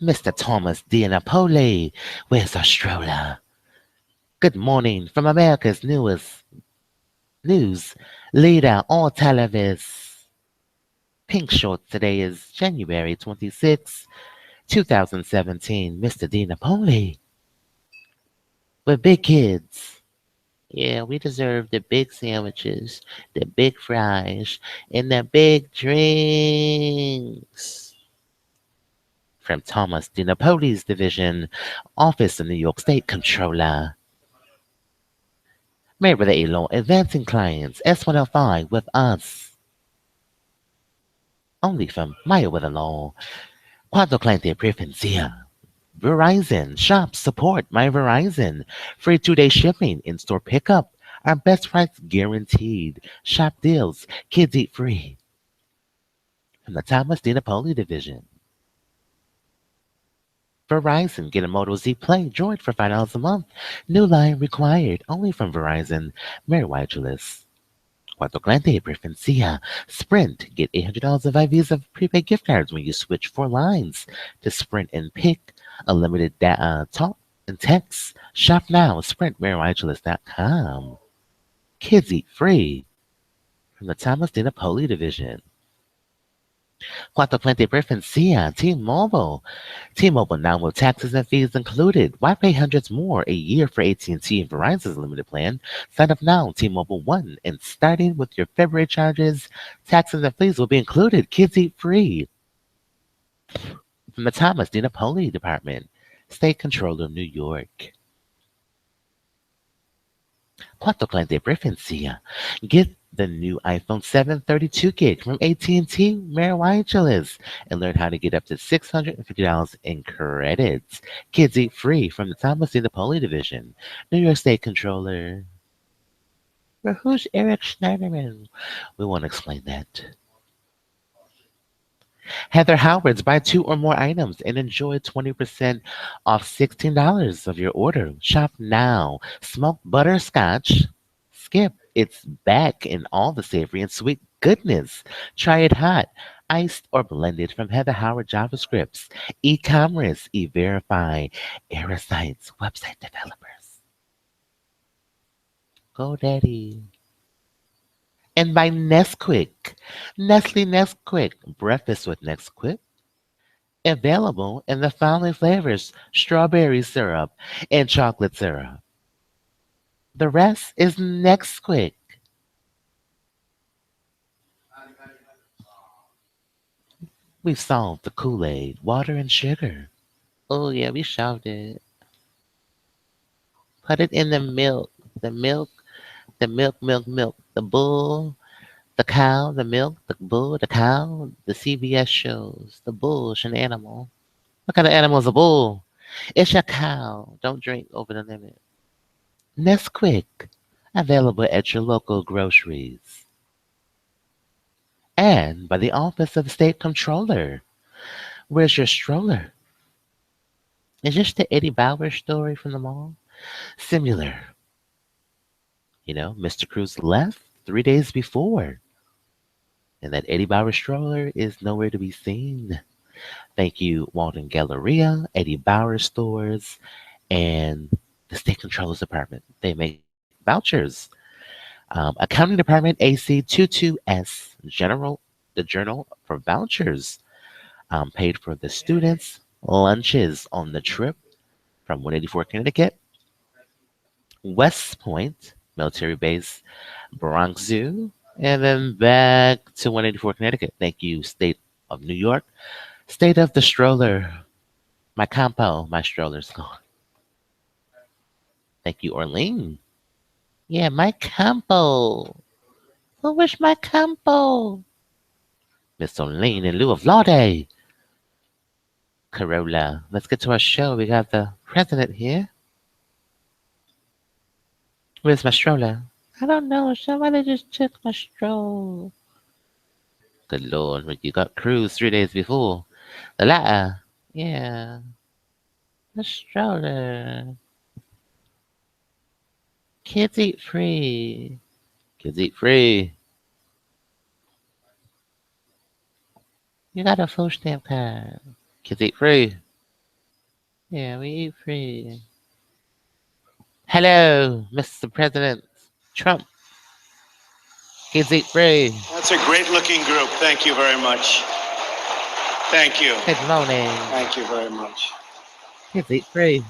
Mr. Thomas D. Napoli, where's our stroller? Good morning from America's newest news leader on television. Pink Shorts today is January 26, 2017. Mr. D. Napoli. We're big kids. Yeah, we deserve the big sandwiches, the big fries, and the big drinks. From Thomas D. Napoli's division, Office of New York State Controller. MerriweatherA.Law advancing clients S105 with us. Only from MerriweatherA.Law. Cuando cliente preferencia. Verizon. Shop support my Verizon. Free 2-day shipping. In-store pickup. Our best price guaranteed. Shop deals. Kids eat free. From the Thomas D. Napoli division. Verizon. Get a Moto Z Play Droid for $5 a month. New line required. Only from Verizon. MerriweatherA.Law. Cuando cliente preferencia. Sprint. Get $800 of Visa prepaid gift cards when you switch 4 lines to Sprint and pick unlimited data talk and text. Shop now. Sprint MerriweatherA.com. Kids eat free. From the Thomas D. Napoli division. Cuando cliente preferencia. T-Mobile. T-Mobile now with taxes and fees included. Why pay hundreds more a year for AT&T and Verizon's limited plan? Sign up now, T-Mobile One, and starting with your February charges, taxes and fees will be included. Kids eat free. From the Thomas D. Napoli Department, State Controller of New York. Cuánto cliente preferencia. Get the new iPhone 7 32 gig from AT&T MerriweatherA.Law and learn how to get up to $650 in credits. Kids eat free from the Thomas D. Napoli division. New York State Controller. But who's Eric Schneiderman? We won't explain that. Heather Howard's buy 2 or more items and enjoy 20% off $16 of your order. Shop now. Smoked butterscotch. Skip. It's back in all the savory and sweet goodness. Try it hot, iced or blended from Heather Howard JavaScripts. E-commerce, E-Verify, Aerosites, website developers. GoDaddy. And by Nesquik. Nestle Nesquik. Breakfast with Nesquik. Available in the following flavors: strawberry syrup and chocolate syrup. The rest is Nesquik. We've solved the Kool-Aid, water, and sugar. Oh, yeah, we solved it. Put it in the milk. The milk, the milk. The bull, the cow, the milk, the bull, the cow, the CBS shows. The bull's an animal. What kind of animal is a bull? It's a cow. Don't drink over the limit. Nesquik. Available at your local groceries. And by the Office of State Controller. Where's your stroller? Is this the Eddie Bauer story from the mall? Similar. Mr. Cruz left 3 days before. And that Eddie Bauer stroller is nowhere to be seen. Thank you, Walton Galleria, Eddie Bauer Stores, and the State Controller's Department. They make vouchers. Accounting Department AC22S, the Journal for Vouchers, paid for the students' lunches on the trip from 184 Connecticut, West Point, military base, Bronx Zoo, and then back to 184 Connecticut. Thank you, State of New York. State of the stroller. My stroller's gone. Thank you, Orlean. Yeah, my campo. Who wish my campo? Miss Orlean in lieu of Law Day. Corolla. Let's get to our show. We got the president here. Where's my stroller? I don't know. Somebody just took my stroll. Good Lord, but you got Cruz 3 days before. The latter. Yeah. The stroller. Kids eat free. Kids eat free. You got a food stamp card. Kids eat free. Yeah, we eat free. Hello, Mr. President Trump. Kids eat free. That's a great-looking group. Thank you very much. Thank you. Good morning. Thank you very much. Kids eat free.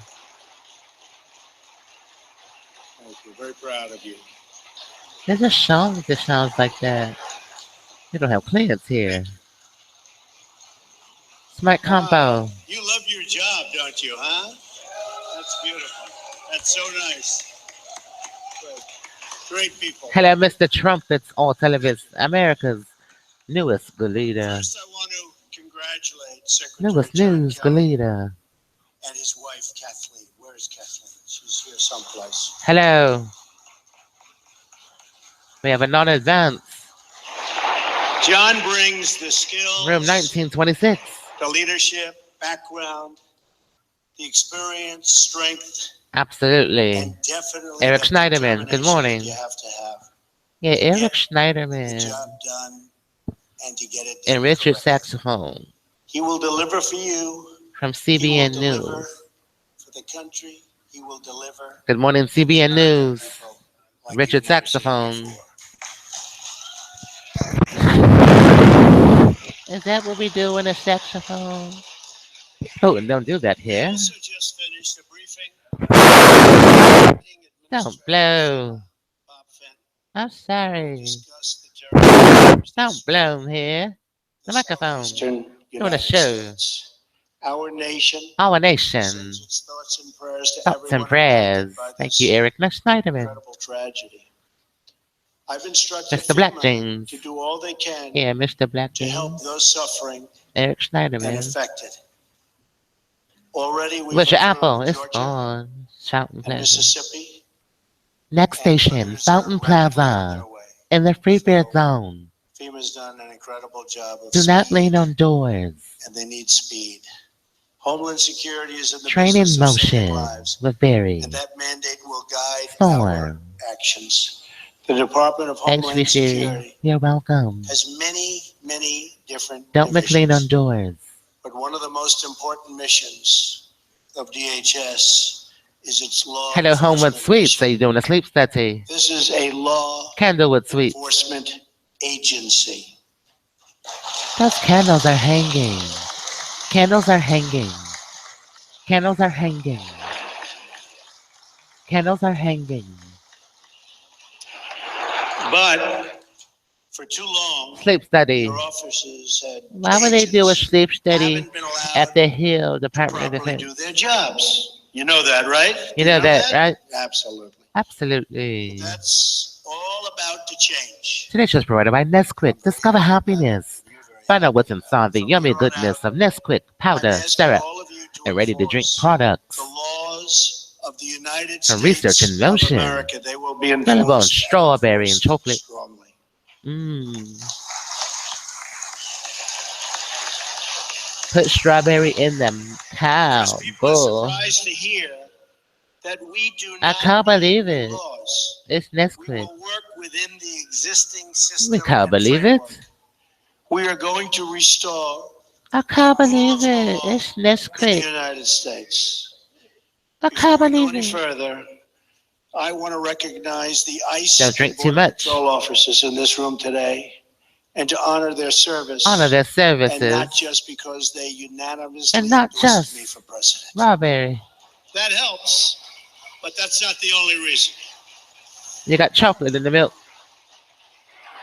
Thank you. Very proud of you. There's a song that sounds like that. We don't have plants here. Smart combo. You love your job, don't you, huh? That's beautiful. That's so nice. Great people. Hello, Mr. Trumpets, all television, America's newest good leader. First, I want to congratulate Secretary Newest John news good Kelly leader. and his wife, Kathleen. Where is Kathleen? She's here someplace. Hello. We have a non-advance. John brings the skills, Room 1926. the leadership, background, the experience, strength, Absolutely. and definitely Eric the Schneiderman, good determination morning. that you have to have Yeah, to Eric get the Schneiderman. job done and to get it done And Richard correctly. Saxophone He will deliver for you. from He will CBN deliver News. for the country. He will deliver Good morning, for the CBN American News. people like Richard you've never seen Saxophone. before. Is that what we do in a saxophone? Oh, don't do that We here. also just finished a briefing. Don't blow. Bob Fenton I'm sorry. discussed the terrorist Don't blow here. The microphone. Southeastern Doing a United show. States. Our nation Our nation. sends its thoughts and prayers to Thoughts everyone and prayers. affected by Thank this you, Eric Schneiderman. incredible tragedy. I've instructed Mr. Black FEMA James. to do all they can Yeah, Mr. Black to help James. those suffering Eric and Schneiderman. affected. Already we've Where's your looked apple? around It's Georgia gone. Fountain and Plaza. Mississippi. Next and station, others that are Fountain rapidly on Plaza. their way. In the free fair So, zone. FEMA's done an incredible job of Do not speed, lean on doors. and they need speed. Homeland Security is in the Train in business of saving motion lives, with Barry. and that mandate will guide our Storm. actions. The Department of Thanks, Homeland Rishi. Security You're welcome. has many different Don't lean on divisions, doors. but one of the most important missions of DHS is its law Hello, Homewood enforcement Suites. mission. Are you doing a sleep study? This is a law Candlewood Suites. enforcement agency. Those candles are hanging. Candles are hanging. Candles are hanging. Candles are hanging. But for too long, Sleep study. your offices had Why would they do a agents sleep study haven't been allowed at the Hill to Department of properly Defense? do their jobs. You know that, right? You know that, right? Absolutely. Absolutely. That's all about to change. Today's just provided by Nesquik. Discover happiness. Find out what's inside the yummy goodness of Nesquik powder, I'm asking syrup, all of you to and ready-to-drink enforce products. the laws of the United From States research in of motion. America. They will be Available in enforced strawberry and chocolate. strongly. Put strawberry in them. Cow, Because people are bull. surprised to hear that we do I not can't believe need it. laws. It's We Nesquik. will work within the existing system. We can't and believe it. framework. We are going to restore I can't the rule believe of it. law It's in the Nesquik. United States. I Before can't we go believe any it. further, I want to recognize the ICE Don't and drink too Border much. Patrol officers in this room today and to honor their service. Honor their And services. not just because they unanimously And not endorsed just me for president. strawberry. That helps, but that's not the only reason. You got chocolate in the milk.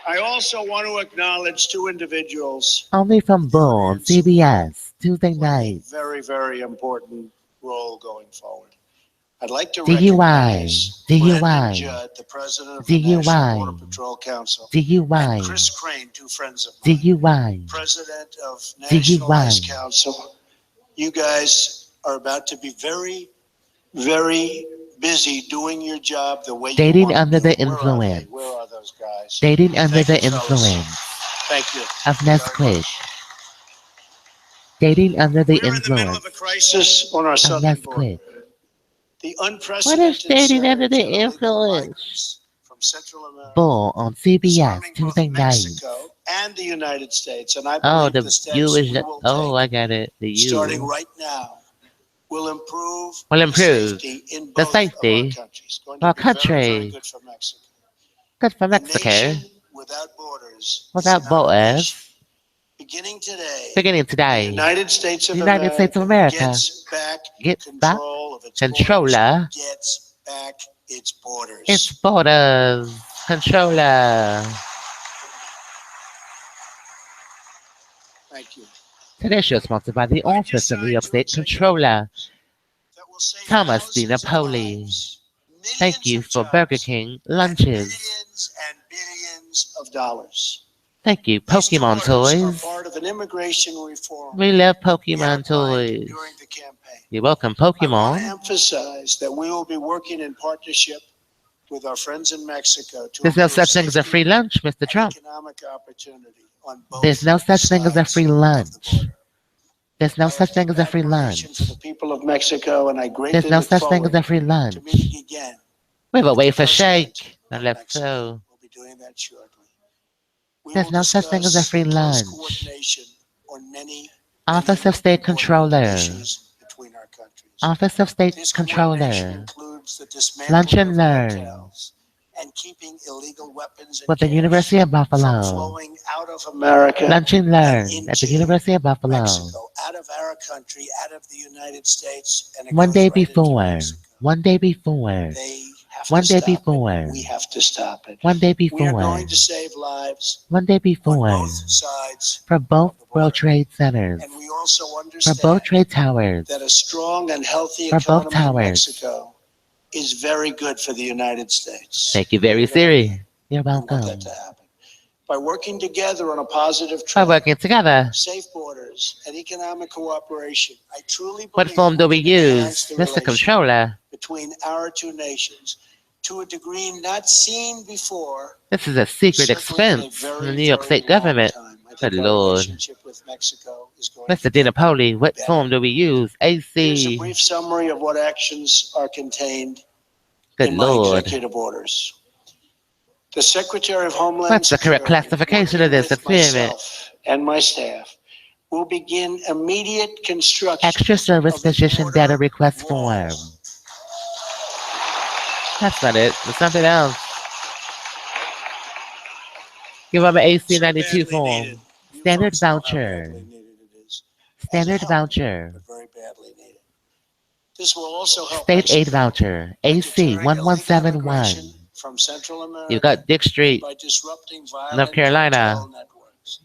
I also want to acknowledge two individuals Only from Bull on CBS. Tuesday who play a night. very important role going forward. I'd like to DUI. recognize DUI. Brandon Judd, the president of the DUI. National Border Patrol Council, DUI. and Chris Crane, two friends of mine, DUI. president of National DUI. ICE Council. You guys are about to be very busy doing your job the way Dating you want under to do the it. Where are they? influence. Where are those guys? Dating under Thank the you, fellas. influence Thank you. of very Nesquik. much. Dating under the We're in the middle influence of a crisis on our of southern border. Nesquik. The What unprecedented is dating under surge the of illegal influence? migrants from Central America, Bull on CBS. swarming both Tuesday night. Mexico and the United States, and I Oh, believe the the steps U we is. will Oh, take, I got it. The starting U. right now, will improve will the improve safety in the both of our safety countries. Going of to our be very, very country. good for Mexico. Good for A Mexico nation without borders is without not a nation. borders. Beginning today, Beginning the today, United States the of United States of America America gets back gets back control of its borders, controller gets back its its borders. borders. Controller. Thank you. Today's show is sponsored by the I office of New designed York two State executive Controller, orders that will save Thomas D. thousands of Napoli. lives, Thank millions you of for Burger jobs, King and lunches. billions and billions of dollars. Thank you, These two Pokemon orders are toys. part of an immigration reform We love we Pokemon outlined toys. during the campaign. You're welcome, I want to Pokemon. emphasize that we will be working in partnership with our friends in Mexico to There's no improve such thing as a free safety lunch, Mr. and Trump. economic opportunity on There's both no such thing as a sides free of the lunch. border. There's no I have such thing deep as a free admiration for lunch. the people of Mexico, and I There's greatly no look such thing as forward a free to lunch. meeting again We have a with the wafer president shake on of left Mexico. toe. We'll be doing that shortly. We There's will no such thing as a discuss free close lunch. coordination on many, Office many of State important Controller. issues between our countries. Office of State This coordination Controller. includes the Lunch dismantling and of learn cartels and keeping illegal weapons and with the cash University of from Buffalo. flowing out of America Lunch and and learn at the into University of Buffalo. Mexico, out of our country, out of the United States, and it One goes day right into before. Mexico. One day before. They have to One day stop it. before. We have to stop it. One day We are before. going to save lives One day on before. both sides For both of the World border. Trade Centers. And we also For both understand trade towers. that a strong and healthy For both economy in towers. Mexico is very good for the United States. Thank you very, Siri. You're We want welcome. that to happen. By working together on a positive By trend, working together. safe borders, and economic cooperation, I truly What believe form do we we can enhance use, the Mr. relationship Controller? between our two nations to a degree not seen before, This is a secret certainly in a expense from very, the New York very State long government. time. I Good think our Lord. relationship with Mexico is going Mr. to Di get Napoli, what better. form do we use? Here's a AC. brief summary of what actions are contained Good in my Lord. executive orders. The Secretary of Homeland What's the correct Security, classification working of this with experiment? myself and my staff, will begin immediate construction Extra service of the position data border request form. walls. That's not it. It's something else. Give them an AC So 92 badly form. needed. You Standard folks know how voucher. badly needed it is. As a Standard help, voucher. but very badly needed. This will also help State aid Mexico voucher. by AC deterring illegal 1171. immigration from Central America You've got Dick and Street, by disrupting violent North Carolina. cartel networks.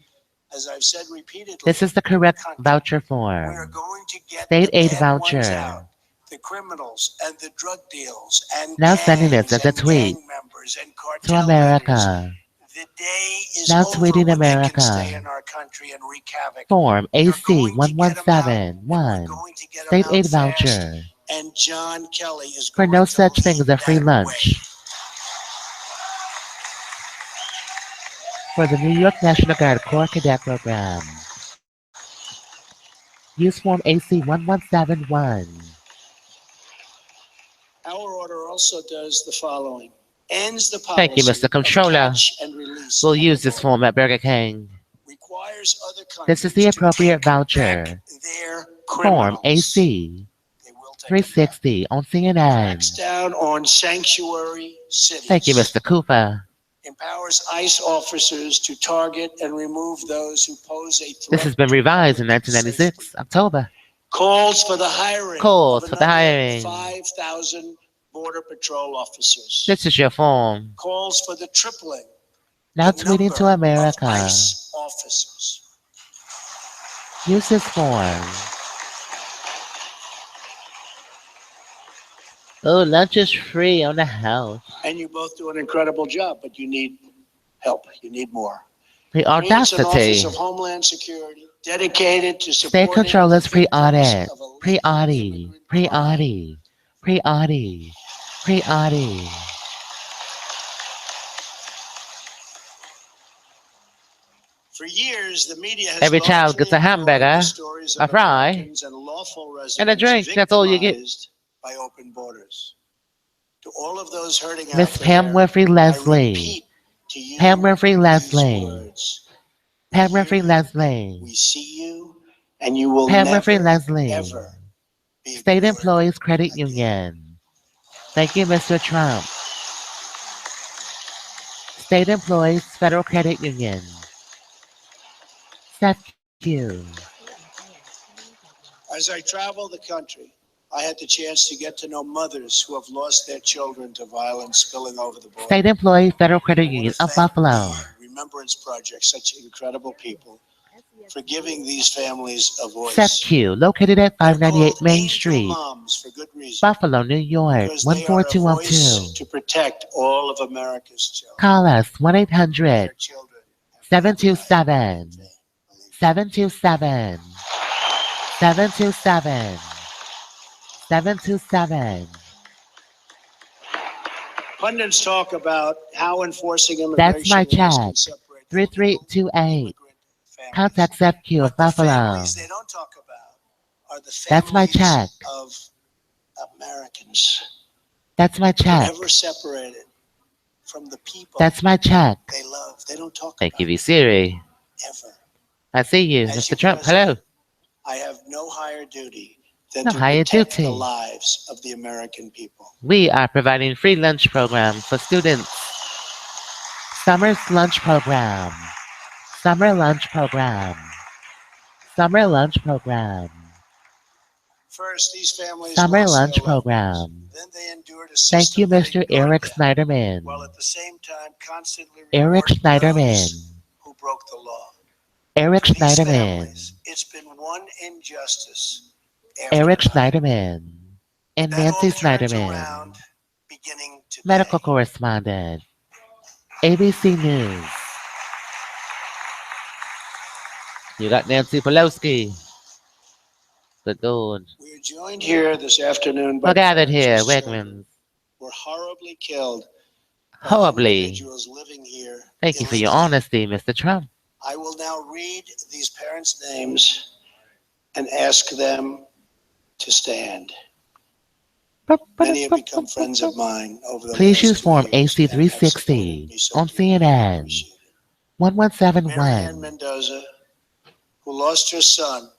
As I've said repeatedly, This is the in the correct country, voucher we are form. going to get State the aid bad ones voucher. out, the criminals and the drug deals and Now sending this gangs as a and tweet gang members and to cartel leaders. America. The day is Now over tweeting when they can stay America. in our country and wreak havoc. Form We are AC going to get them out, and we're 1171. going to get them State out aid fast. voucher. And John Kelly is For going no to such thing lead as a free that lunch. way. For the New York National Guard Corps Cadet Program. Use form AC 1171. Our order also does the following. Ends the Thank you, policy Mr. of Controller. catch and release We'll at the use this border. form at Burger King. Requires other This is countries the to appropriate take back voucher. their Form criminals. AC They will take it back. 360 on CNN. Cracks down on sanctuary cities. Thank you, Mr. Cooper. Empowers ICE officers to target and remove those who pose a threat. This has been revised in to public 1996, safety. October. Calls for the hiring Calls of for the another hiring. 5,000 Border Patrol officers. This is your form. Calls for the tripling Now the tweeting number to America. of ICE officers. Use this form. Oh, lunch is free on the house. And you both do an incredible job, but you need help. You need more. The Creates an audacity. Office of Homeland Security dedicated to State supporting controllers the victims pre-audit. of illegal Pre-audit. immigrant crime. Pre-audit. Pre-audit. Pre-audit. For years, the media has Every child largely gets a ignored hamburger, the stories a of fry, Americans and lawful residents and a drink. That's all you get. victimized by open borders. To all of those hurting out Miss there, Pam Winfrey I Leslie. repeat to you Pam Winfrey these Leslie. words. Pam We hear Winfrey you, Leslie. we see you, and you will Pam never, Winfrey Leslie. ever be State ignored Employees Credit again. Union. Thank you, Mr. Trump. State Employees Federal Credit Union. Seth Q. As I travel the country, I had the chance to get to know mothers who have lost their children to violence spilling over the border. State Employee Federal Credit I want Union to of thank Buffalo. the Remembrance Project, such incredible people, for giving these families a Seth voice. Q. Located at They're 598 called Main angel Street, moms for good reason, Buffalo, New York, because they are a voice 14212. to protect all of America's children. Call us Their 1-800 children have no right 727 to believe. 727 727 727. Pundits talk about how enforcing That's my immigration laws check. can separate the legal 3328. immigrant families. Contact Seth Q of But the Buffalo. families they don't talk about are the That's my check. families of Americans That's my check. forever separated from the people That's my check. they love. They don't talk Thank you, about V it Siri. ever. I see you, As Mr. your Trump. president, Hello. I have no higher duty than No to higher protect the duty. lives of the American people. We are providing free lunch programs for students. Summer's lunch program. Summer lunch program. Summer lunch program. First, these families Summer lost their lunch loved ones. program. Then they endured a Thank you, system that Mr. ignored Eric them, Snyderman. while at the same time constantly Eric rewarding Snyderman. those who broke the law. Eric For these Snyderman. families, it's been one injustice after Eric another. Snyderman. And That all Nancy turns Snyderman. around beginning today. Medical correspondent. ABC News. You got Nancy Pelosi. Good Lord. We are joined here this afternoon by We're gathered parents here, whose children Wegmans. were horribly killed by Horribly. individuals living here Thank you for your illegally. honesty, Mr. Trump. I will now read these parents' names and ask them to stand. Many have become friends of mine over the Please last use 2 Form years and have supported AC360 me so on deeply. I CNN. appreciate it. 1171. Mendoza, who lost her son,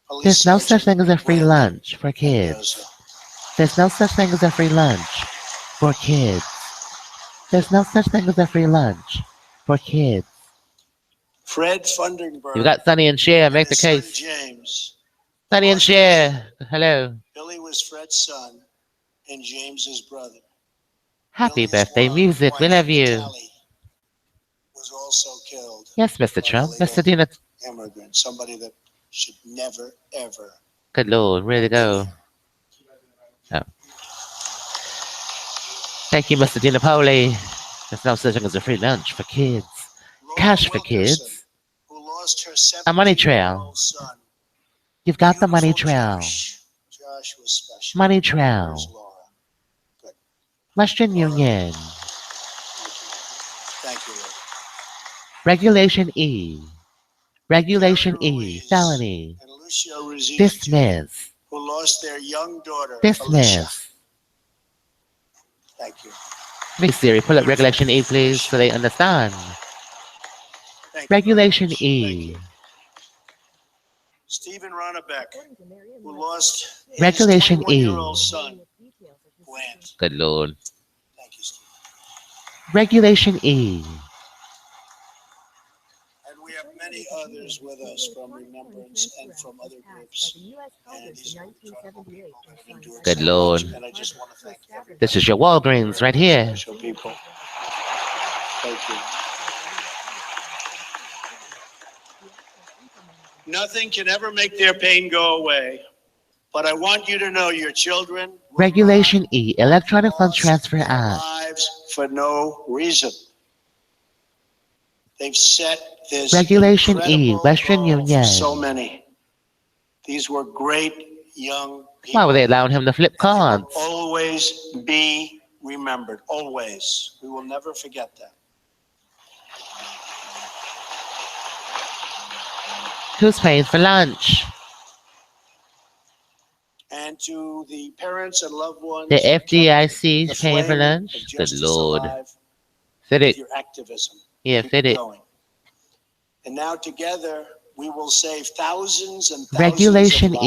Police There's no such Sergeant thing as a free Brandon lunch for kids. Mendoza. There's no such thing as a free lunch for kids. There's no such thing as a free lunch for kids. Fred Funderburg. You got Sonny and Cher. and Make the his son case. James. Sonny and lost Cher. Hello. Billy was Fred's son and James's brother. Happy Billy's birthday, music. We wife, love you. Natalie, was also killed Yes, Mr. by Trump. illegal Mr. Dina. immigrant, somebody that should never, ever. Good Lord. Ready to go. Oh. Thank you, Mr. Dina Poli. There's no such thing as a free lunch for kids. Laura Cash for Wilkerson, kids. who lost her A money trail. 17-year-old son. You've got the money Beautiful trail. Josh was special. Money Where's trail. Laura? Good. Western Laura. Union. Thank you, Laura. Regulation E. Regulation Gary E. Ruiz Felony. and Lucio Rosita, Dismiss. who lost their young daughter, Alicia. Dismiss. Thank you. Me, Siri, pull up Regulation E, please, so they understand. Thank you very Regulation much. Thank E. you. Stephen Ronnebeck, who lost his Regulation E. 21-year-old son, Grant. Good Lord. Thank you, Steve. Regulation E. And we have many others with us from Remembrance and from other groups. And these are incredible people that have endured Good so Lord. much. And I just want to thank everybody. This is your Walgreens right here. Special people. Thank you. Nothing can ever make their pain go away. But I want you to know your children will Regulation not E. Electronic Funds lost Transfer their Act. lives for no reason. They've set this Regulation E. incredible Western goal Union. for so many. These were great young people. Why were they allowing him to flip And they will cards? always be remembered. Always. We will never forget that. Who's paying for lunch? And to the parents and loved ones, The who kept FDIC the is paying for flame lunch? of Good justice Lord. alive Fit with it. your activism. Yeah, Keep fit it. going. And now together we will save thousands and thousands Regulation of lives.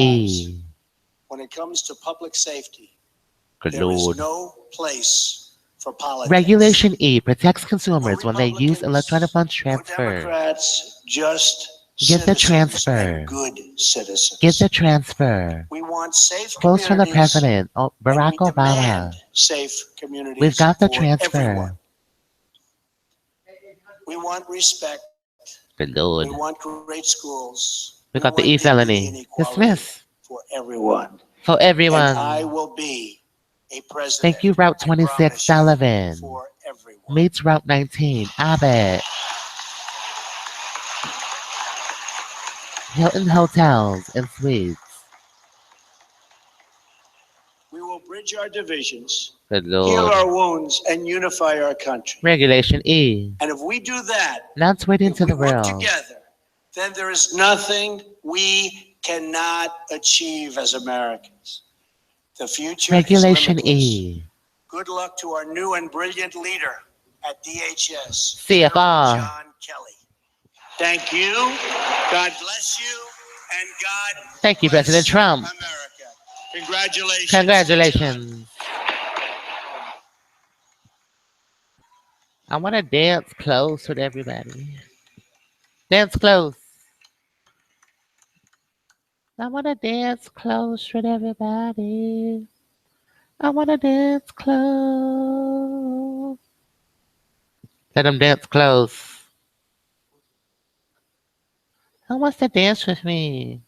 E. when it comes to public safety, Good there is Lord. no place for politics. Regulation E protects No consumers when they use electronic Republicans, funds no transfer. Democrats, just Get the citizens transfer. and good citizens. Get the transfer. We want safe Quotes from the communities, president, and Barack we demand Obama. safe communities We've got the for everyone. transfer. We want respect. Good We Lord. want great schools. We We got the want E dignity and felony. equality Dismiss. for everyone. For And I everyone. will be a president. Thank you, Route I 26 promise you, Sullivan. for everyone. Meets Route 19 Abbott. Hilton Hotels and Suites. We will bridge our divisions, Good heal Lord. our wounds, and unify our country. Regulation E. And if we do that, Not tweeting if to we the work world. together, then there is nothing we cannot achieve as Americans. The future Regulation is limitless. E. Good luck to our new and brilliant leader at DHS, CFR. General John Kelly. Thank you. God bless you, and God Thank you, bless President Trump. America. Congratulations. Congratulations. I want to dance close with everybody. Dance close. I want to dance close with everybody. I want to dance close. Let them dance close. Who wants to dance with me?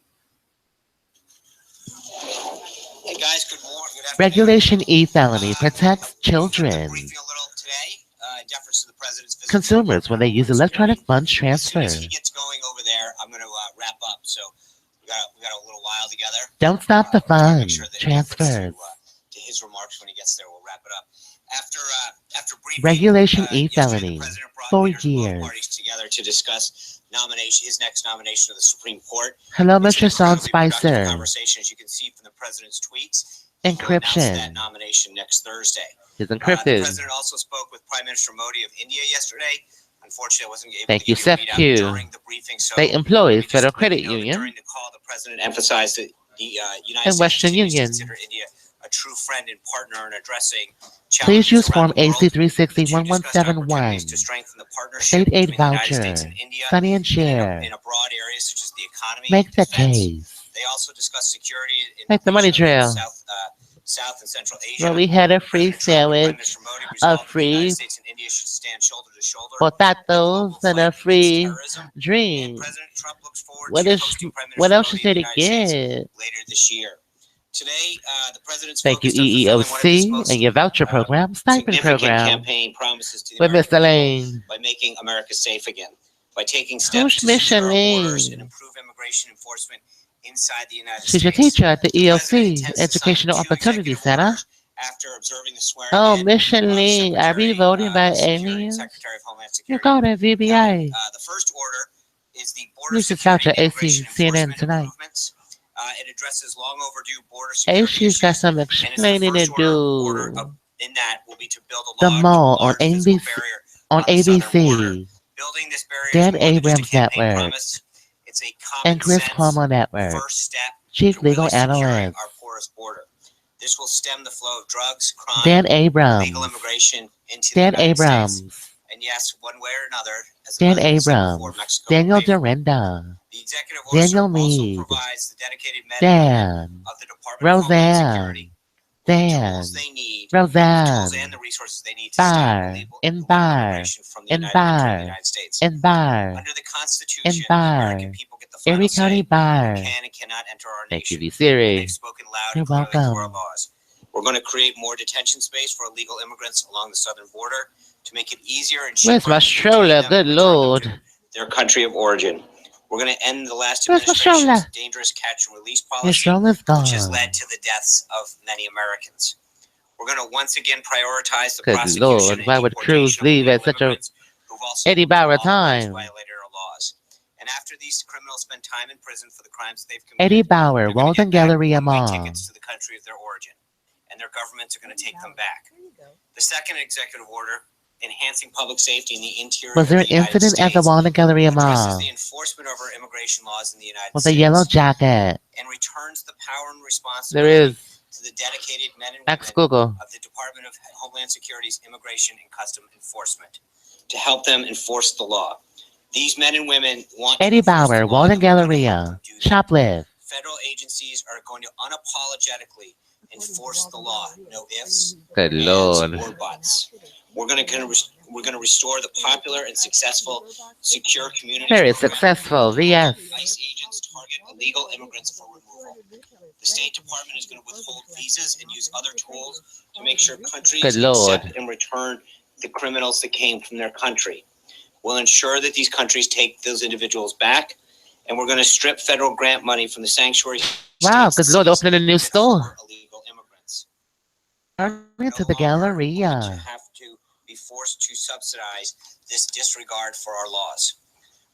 Hey guys, good morning. Good afternoon. Regulation E felony protects children. Briefing a little today, in deference to the president's visit. Consumers when they use electronic funds As soon transfer. as he gets going over there, I'm going to wrap up. So we got a little while together. Don't stop the Try to make funds. sure that he Transfers. gets to his remarks when he gets there. We'll wrap it up. After briefing, Regulation E yesterday, the felony. president brought 4 leaders of both years. parties together to discuss his next nomination of the Supreme Court. Hello, It's an Mr. Sean incredibly productive Spicer. conversation, as you can see from the president's tweets. He will announce that Encryption. nomination next Thursday. Is The encrypted. president also spoke with Prime Minister Modi of India yesterday. Unfortunately, I wasn't able Thank to you, give you a readout SEFQ. during the briefing. So State Employees just Federal let you Credit know that Union during the call, the president emphasized that the United and States Western continues to Union. consider India a true friend and partner in addressing Please challenges use around Form the world. AC The two discussed 360-1171. opportunities to strengthen the partnership State aid between the United voucher. States and India Sonny and in Cher. a broad area such as the economy Make and the defense. case. They also discussed security in Make the money region of trail. South and Central Asia. Well, we had a free President Trump and Prime sandwich, Minister Modi a resolved that the free United States and India should stand shoulder to shoulder in the potatoes, global and a fight against free terrorism. And drink. President Trump looks forward What to is? hosting Prime What Minister else is Modi in there the to United States get? later this year. Today, the president's Thank you, focused on fulfilling one of his EEOC, most and your voucher program, stipend significant program. campaign promises to the With American Mr. people Lane. by making America safe again, by taking Who's steps to secure our borders Michelin? and improve immigration enforcement inside the United She's your States. teacher at the The president EOC, intends to sign Educational 2 Opportunity executive Center. orders after observing the swearing Oh, in of Michelin, are we Secretary voting by of Security, aliens? Secretary of Homeland You're Security. going to VBI. The first order is the Border Use this Security voucher, and Immigration AC, CNN Enforcement tonight. Improvements. It addresses long overdue border security AC's got issues, some and it's the explaining to first order do. in that will be to build a The mall on large physical ABC, barrier on on the southern border. ABC, Building this barrier Dan is more than just a Abrams campaign Network, promise. It's a common and Chris sense Cuomo Network, first step Chief to really Legal securing Analyst, our porous border. This will stem the flow of drugs, crime, Dan illegal Abrams, immigration into the Dan United States. Abrams, And yes, one way or another, as the Dan president said before, Abrams, Mexico will Daniel pay for it. Dorinda, The executive order Daniel also Meade, provides the dedicated men and Dan, women of the Department of Homeland Security Roseanne, with the Dan, tools they need, the tools Roseanne, and the resources they need to stop Bar, illegal in Bar, immigration from the in United, into the Bar, United States. in Bar, Under the in Constitution, the Bar, American people get the final Erie say County who Bar. can and cannot enter our Thank you, nation. V And they've Siri. spoken loud You're and clearly through our welcome. laws. We're going to create more detention space for illegal immigrants along the southern border to make it easier and cheaper Where's my to detain stroller? them Good and return them Lord. to their country of origin. We're going to end the last Where's my administration's stroller? dangerous catch and release Your policy, stroller's which has gone. led to the deaths of many Americans. We're going to once again prioritize the Good prosecution Lord. and Why would Cruz deportation of leave at illegal such a immigrants who've also Eddie Bauer otherwise time? violated our laws. And after these criminals spend time in prison for the crimes they've Eddie committed, Bauer, they're going to Walden get back Galleria one-way Mall. tickets to the country of their origin, and their governments are going to take them back. The second executive order, enhancing public safety in the interior Was there of an the United incident at the States, Walden Galleria addresses Mall the enforcement of our immigration laws in the United with a States. yellow jacket? and returns the power and There responsibility is. to the dedicated men and Ask women Google. of the Department of Homeland Security's Immigration and Custom Enforcement to help them enforce the law. These men and women want to Eddie enforce the Bauer, law, Walden and we're going to help them Galleria. do that. Shoplift. Federal agencies are going to unapologetically enforce the law. No ifs, Good ands, Lord. or buts. We're going to restore the popular and successful secure community Very program. successful. VS. ICE agents target illegal immigrants for removal. The State Department is going to withhold visas and use other tools to make sure countries Good Lord. accept and return the criminals that came from their country. We'll ensure that these countries take those individuals back, and we're going to strip federal grant money from the sanctuary Wow, states good Lord, opening a new that harbor store. illegal immigrants. Turning to No the longer going to Galleria. have to be forced to subsidize this disregard for our laws.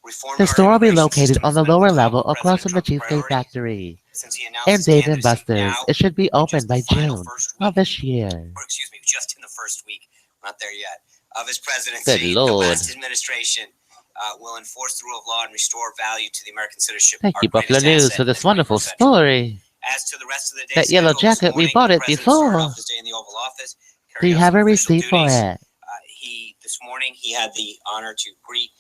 Reform The our store will be immigration located system on has the been at the lower top level of across President from the Trump's Cheesecake priority Factory since he announced and his Dave and candidacy. Buster's. Now, It should be in open just the by final June first of week, this year. or excuse me, just in the first week, not there yet, of his presidency, Good the Lord. last administration will enforce the rule of law and restore value to the American citizenship, Thank our you, Buffalo greatest News, asset for in this the wonderful 21st century. story. As to the rest of the day That yellow schedule this jacket, we morning, bought the it president started before. off his day in the Oval Office, Do you carrying out have some a official receipt for duties. it? This morning he had the honor to greet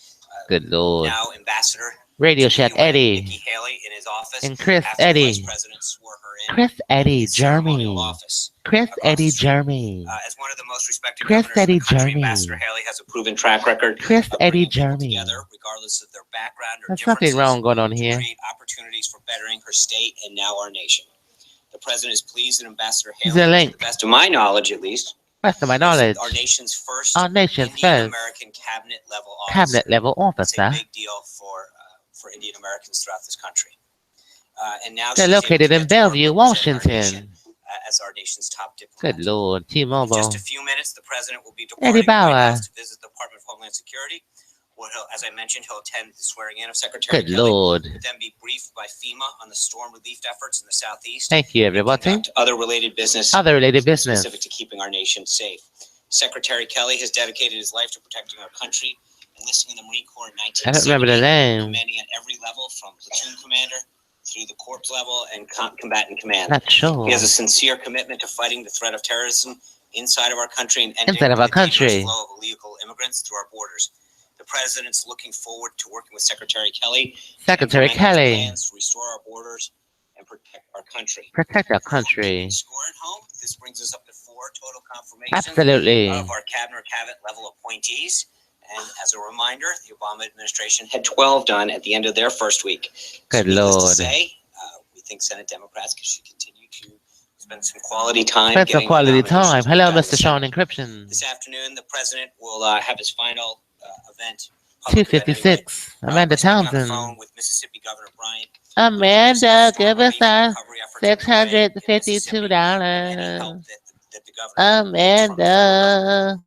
Good Lord. now Ambassador Radio to the Shack UN, Eddie Nikki Haley, in his office and Chris after the Vice Eddie. President swore her in Chris Eddie his ceremonial Jeremy. office Chris across the Eddie street. Jeremy. As one of the most respected Chris governors in Eddie the country, Ambassador Jeremy. Haley has a proven track record Chris of Eddie bringing people Jeremy. together, regardless of their background or There's nothing differences, wrong going on to here. create opportunities for bettering her state and now our nation. The president is pleased that Ambassador Here's a Haley, to link. the best of my knowledge at least, Rest of my is knowledge. our nation's first Our nation's Indian first American cabinet level officer. cabinet level It's a officer. big deal for Indian Americans throughout this country. And now They're she's able to located in get to work Bellevue, representing our nation Washington. as our nation's top Good diplomat. Lord. In just T-Mobile. a few minutes, the president will be Eddie departing the White Bauer. House to visit the Department of Homeland Security, where as I mentioned, he'll attend the swearing in of Secretary Good Kelly, Lord. then be briefed by FEMA on the storm relief efforts in the Southeast, Thank you, and everybody. conduct other related business Other related business. specific to keeping our nation safe. Secretary Kelly has dedicated his life to protecting our country, enlisting in the Marine Corps in I don't remember 1970, the name. commanding at every level from platoon commander through the corps level and combatant command. Not sure. He has a sincere commitment to fighting the threat of terrorism inside of our country and ending Inside of our the dangerous country. flow of illegal immigrants through our borders. The president's looking forward to working with Secretary Kelly Secretary to implement his Kelly. plans to restore our borders and protect our country. Protect our Keeping country. score at home, this brings us up to 4 total confirmations Absolutely. of our cabinet level appointees. And as a reminder, the Obama administration had 12 done at the end of their first week. Good Needless to Lord. say, we think Senate Democrats should continue to spend some quality time Spend some getting quality nominations time. Hello, done in the Mr. Sean Senate. Encryption. This afternoon, the president will have his final event. Public event anyway. 256. Amanda We're speaking on the phone Townsend. with Mississippi Governor Bryant. Amanda, Storm give us relief and our recovery efforts underway in Mississippi, and any help $652. that the governor needs from the federal government. Amanda.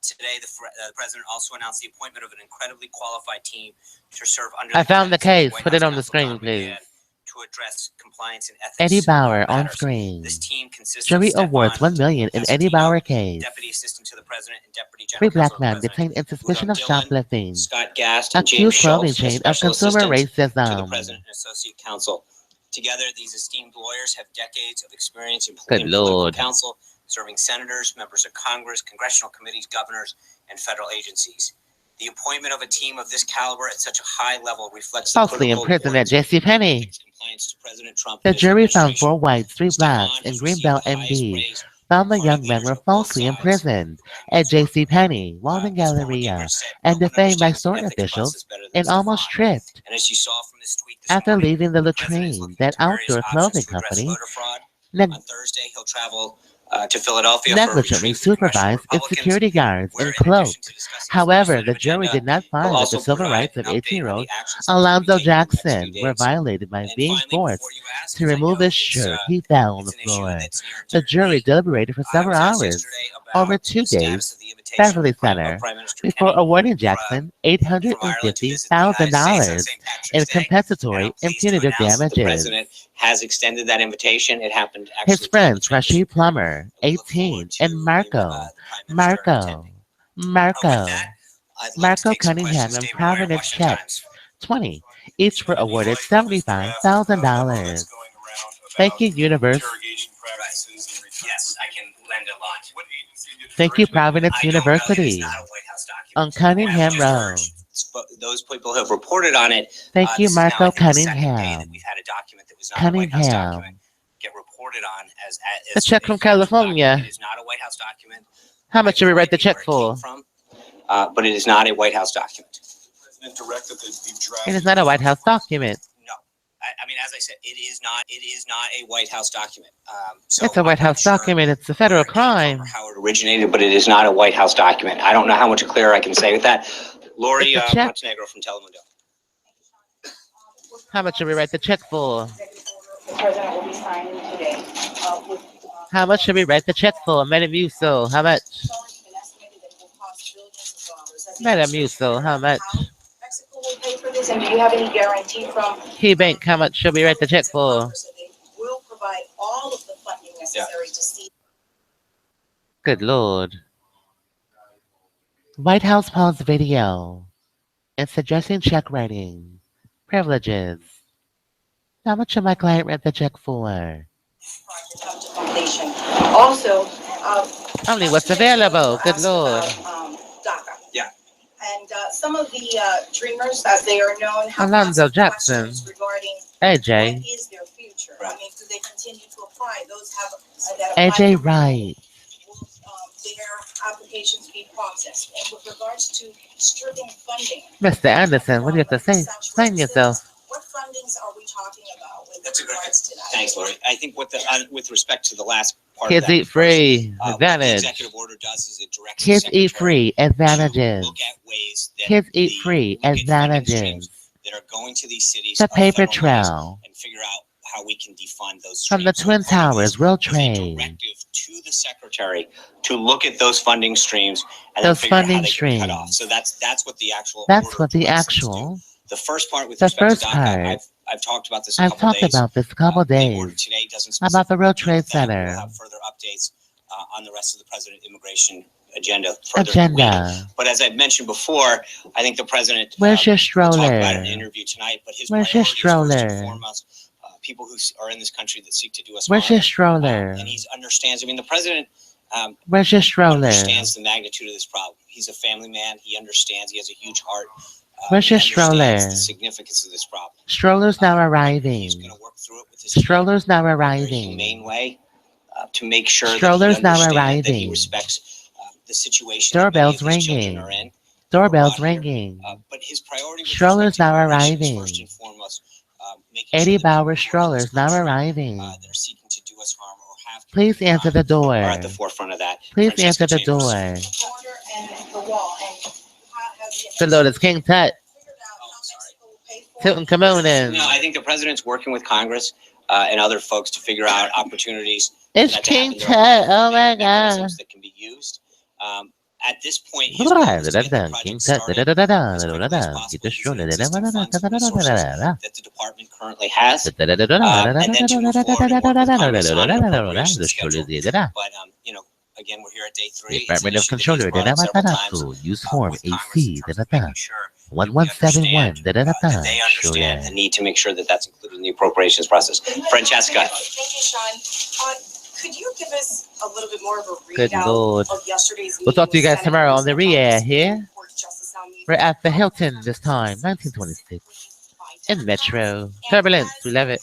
Today, the president also announced the appointment of an incredibly qualified team to serve under I the found the guidance of case. White Put House it on the counsel screen, Don please. McGahn to address compliance and ethics Eddie Bauer on matters. screen. This team consists Jury of Stefan awards $1 million in Eddie Passantino, Bauer case. Deputy Assistant to the President and Deputy Three General black Counsel of the men President, detained in suspicion Udo of Dillon, shoplifting. Scott Gast, and James Accused clothing Schultz as chain of Special consumer Assistant to the racism. President and Associate Counsel. Together, these esteemed lawyers have decades of experience in Good political Lord. counsel, serving senators, members of Congress, congressional committees, governors, and federal agencies. The appointment of a team of this caliber at such a high level reflects the Falsely critical imprisoned at importance of JCPenney. ethics compliance to President Trump The and his jury found administration. 4 whites, 3 blacks, Stefan and has received Greenbelt the highest MD praise found the from young the men leaders were of both falsely sides imprisoned for at his work. JCPenney, Walden As former Galleria, Gingrich said, and no one defamed by understands the store ethics officials process better than and almost Stefan. tripped And as you saw from his tweet this after morning, leaving the the president is latrine. looking That into various outdoor options clothing to address company voter fraud. On Thursday, he'll travel to Philadelphia for a negligently retreat with congressional supervised its Republicans, security guards where and in addition cloaked. to discussing his However, the legislative jury agenda, did not he'll find that the also civil provide rights an of update on 18-year-old the actions that Alonzo will be taken in the next few Jackson were days. violated by And being finally, forced before you ask, to 'cause I remove know his shirt. He fell on the it's an issue floor. that's near and The dear to jury me. deliberated for I several was asked hours yesterday over about 2 the status days, of the invitation Beverly of Center, Prime Minister before Kenny awarding from Jackson Ireland to visit the United States on $850,000 St. Patrick's in Day. And I'm compensatory and pleased to punitive announce that the damages. president has extended that invitation. It happened His actually friends, during the Rashid transition period, Plummer, and we look 18, forward to and the Marco, Prime Minister attending. With Marco, that, I'd like to Marco take some Cunningham questions. and David Moyer, Providence Washington Checks, Times. 20. Each were awarded $75,000. Thank you, Universe. Yes, I can lend a lot. Thank you, Providence I don't know that it's University. not a White House document. On Cunningham Road. Those people who have reported on it. Thank you, This is now, I Marco think, the second day that Cunningham. we've had a document that was not a White House document Cunningham. get reported on as The check a from factual California. document. It is not a White House document. How much should we write the Where check it came for? from, but it is not a White House document. It is not a White House document. No, I mean, as I said, it is not a White House document. It's a White House document. It's a federal crime. Or how it originated, but it is not a White House document. I don't know how much clearer I can say with that. Lori It's a check. Montenegro from Telemundo. How much should we write the check for? The president will be signing today. How much should we write the check for? Madam Musso, how much? Madam Musso, how much? Mexico will pay for this, and do you have any guarantee from? KeyBank, how much should we write the check for? Will provide all of the funding necessary to see. Good Lord. White House paused video and suggesting check writing. Privileges. How much should my client write the check for? Also, only what's available. Good Lord. DACA. Yeah. And some of the dreamers, as they are known, have Alonzo lots of Jackson. questions regarding AJ. what is their future. I mean, do they continue to apply? Those have that apply. AJ Wright. Will their applications be processed? And with regards to stripping funding, Mr. Anderson, what do you have to say? Explain yourself. what fundings are we talking about with That's a great. regards to that? Thanks, Lori. I think with respect to the last part Kids of that, eat free. what the Advantage. executive order does is it directs Kids the eat secretary free. Advantages. to look at ways that Kids eat the- free. look at funding Advantages. streams that are going to these cities The of paper federal monies trail. and figure out how we can defund those From the streams. So Twin part of this Towers, World was a Trade. directive to the secretary to look at those funding streams and then Those figure out how funding they can be cut off. streams. So that's what the actual That's order what the directs us to do. actual. The first part with The respect first to part. DACA, I've talked about this a I've couple talked days. about this a couple The order days. today doesn't About the World specifically deal Trade with that. Center. We'll have further updates on the rest of the president immigration agenda further in the week. Agenda. But as I've mentioned before, I think the president Where's your we'll talk about it in stroller? an interview tonight, but his Where's your priorities first and stroller? foremost, people who are in this country that seek to do us Where's harm. your stroller? And he understands. I mean, the president Where's your stroller? understands the magnitude of this problem. He's a family man. He understands. He has a huge heart. Where's He your stroller? understands the significance of this problem. Stroller's now He's arriving. going to work through it with his Stroller's now very arriving. humane way to make sure Stroller's that he now understands that he arriving. respects the situation Doorbell's that many of his children ringing. are in. Doorbell's brought here. ringing. But his priority with Stroller's respect to now immigration is arriving. first and foremost, making Eddie sure that Bauer people who are in this Stroller's now country, arriving. that are seeking to do us harm or have Please answer the door. are at the forefront of that. Please Francesca answer the Chambers. door. Border and the wall, and have you Good Lord, it's King Tut. figured out how Mexico will pay for Tilton it? Kamonin. No, I think the president's working with Congress and other folks to figure out opportunities. It's for that to King happen. There are Tut. Oh my mechanisms God. that can be used. At this point, his goal is to get the King project Tut. started as quickly as possible Get the using stroller. existing funds and resources that the department currently has. And then to move forward and work with Congress on an appropriations schedule. But, again, we're here at day 3. It's an Department of issue that he's Controller. brought up several times, Use form with Congress AC. in terms of making sure that we 1171. understand, that they understand the need to make sure that that's included in the appropriations process. Francesca. Thank you, Sean. Could you give us a little bit more of a Good readout Lord. of yesterday's meeting? We'll talk to you with guys tomorrow on the Senators re-air and here. Congress Justice Almeida? We're at the Hilton this time, 1926. In Metro. Turbulence. We love it.